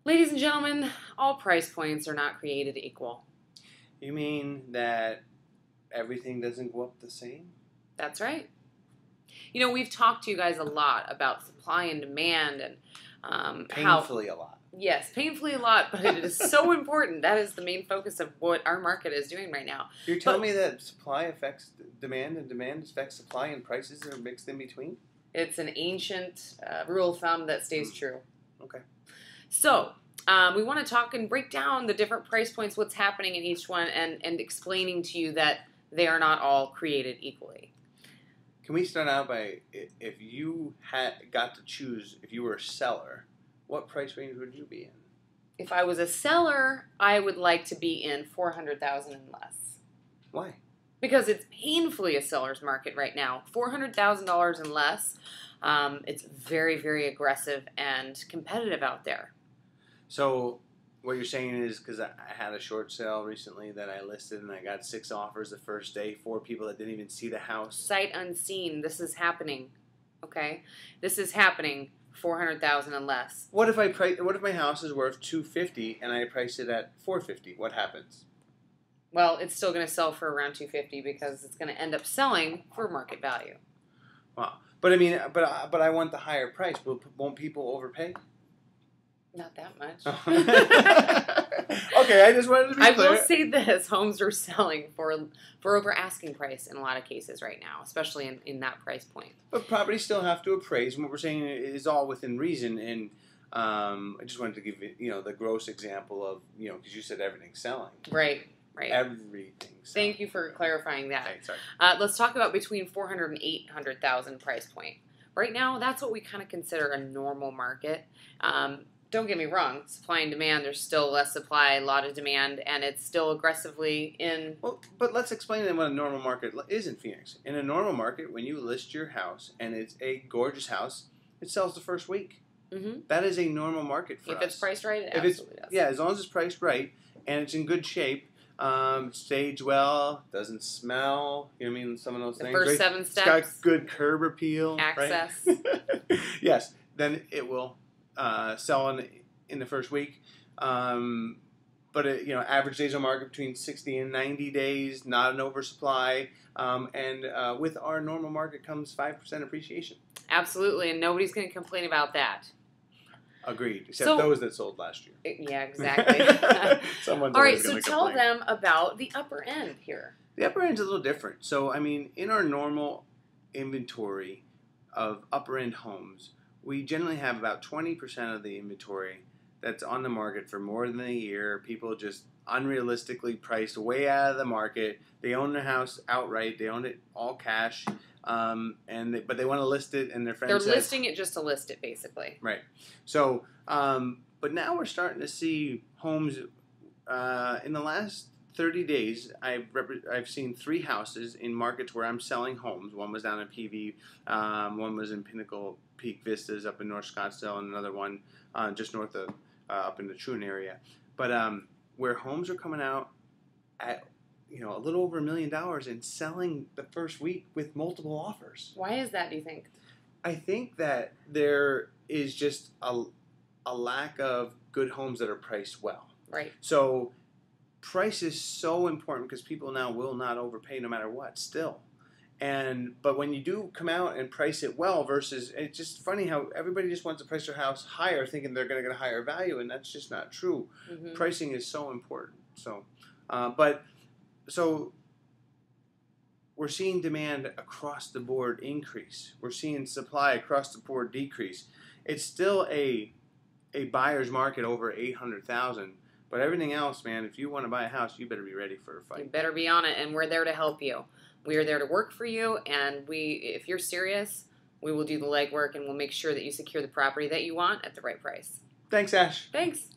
Ladies and gentlemen, all price points are not created equal. You mean that everything doesn't go up the same? That's right. You know, we've talked to you guys a lot about supply and demand and Painfully a lot. Yes, painfully a lot, but it is so important. That is the main focus of what our market is doing right now. You're telling me that supply affects demand and demand affects supply and prices are mixed in between? It's an ancient rule of thumb that stays true. Okay. So, we want to talk and break down the different price points, what's happening in each one, and explaining to you that they are not all created equally. Can we start out by, if you got to choose, if you were a seller, what price range would you be in? If I was a seller, I would like to be in $400,000 and less. Why? Because it's painfully a seller's market right now. $400,000 and less. It's very, very aggressive and competitive out there. So what you're saying is, because I had a short sale recently that I listed and I got 6 offers the first day, 4 people that didn't even see the house. Sight unseen. This is happening. Okay? This is happening. $400,000 and less. What if my house is worth $250 and I price it at $450? What happens? Well, it's still going to sell for around $250 because it's going to end up selling for market value. Wow. But I mean, but I want the higher price. Won't people overpay? Not that much. Okay, I just wanted to be clear. I will say this: homes are selling for over asking price in a lot of cases right now, especially in that price point. But properties still have to appraise, and what we're saying is all within reason. And I just wanted to give you, the gross example of, because you said everything's selling. Right. Everything's selling. Thank you for clarifying that. Okay, sorry. Let's talk about between $400,000 and $800,000 price point. Right now, that's what we kind of consider a normal market. Don't get me wrong, supply and demand, there's still less supply, a lot of demand, and it's still aggressively in... Well, but let's explain then what a normal market is in Phoenix. In a normal market, when you list your house, and it's a gorgeous house, it sells the first week. Mm-hmm. That is a normal market for us. If it's priced right, it absolutely does. Yeah, as long as it's priced right, and it's in good shape, staged well, doesn't smell, you know what I mean, some of those things. The first right? 7 steps. It's got good curb appeal. Access. Right? Yes, then it will sell in the first week. But average days on market between 60 and 90 days, not an oversupply. And with our normal market comes 5% appreciation. Absolutely, and nobody's going to complain about that. Agreed, except those that sold last year. Yeah, exactly. Someone's all right, so complain. Tell them about the upper end here. The upper end's a little different. So, I mean, in our normal inventory of upper end homes, we generally have about 20% of the inventory that's on the market for more than a year. People just unrealistically priced way out of the market. They own their house outright. They own it all cash. But they want to list it, and their friends They're listing it just to list it, basically. Right. So, but now we're starting to see homes in the last 30 days. I've seen 3 houses in markets where I'm selling homes. One was down in PV, one was in Pinnacle Peak Vistas up in North Scottsdale, and another one just north of up in the Troon area. But where homes are coming out at a little over $1 million and selling the first week with multiple offers. Why is that, do you think? I think that there is just a lack of good homes that are priced well. Right. So price is so important because people now will not overpay no matter what still. But when you do come out and price it well versus, it's just funny how everybody just wants to price their house higher thinking they're going to get a higher value, and that's just not true. Mm-hmm. Pricing is so important. So we're seeing demand across the board increase. We're seeing supply across the board decrease. It's still a buyer's market over 800,000. But everything else, man, if you want to buy a house, you better be ready for a fight. You better be on it, and we're there to help you. We are there to work for you, and if you're serious, we will do the legwork, and we'll make sure that you secure the property that you want at the right price. Thanks, Ash. Thanks.